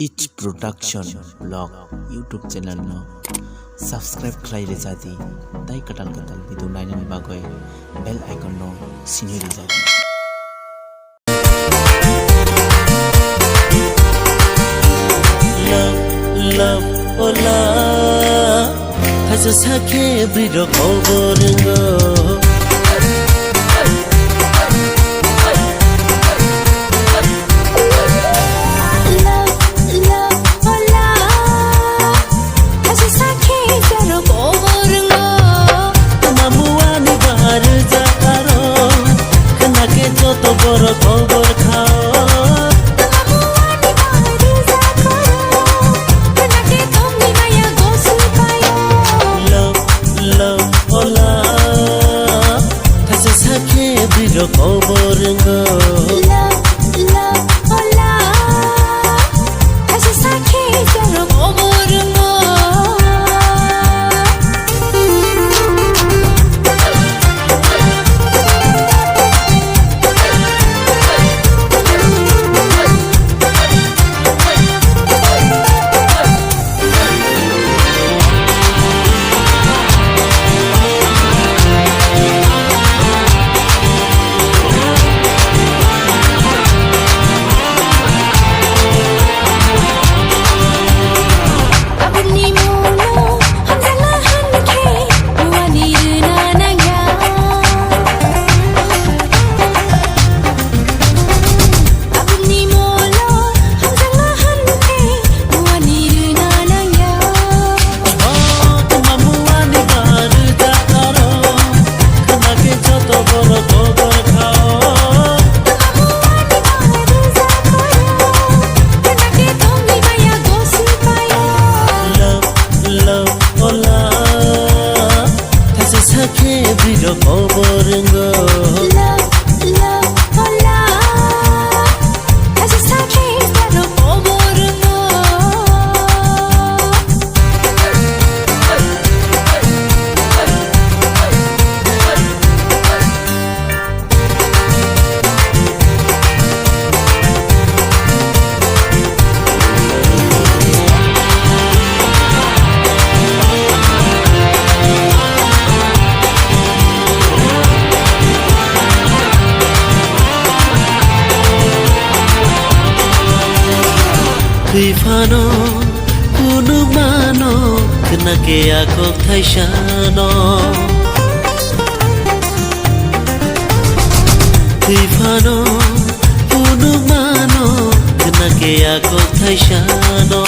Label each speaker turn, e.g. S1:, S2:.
S1: etch production blog YouTube channel नो subscribe खालायले जादि ताई कटाल भिडियो नायनायनि बागै बेल आइकन नो सिनिरि जादि
S2: love oh love has a sake bido koboringo खबर Fano kunu mano kena ke aku thaishano Fano kunu mano kena ke aku thaishano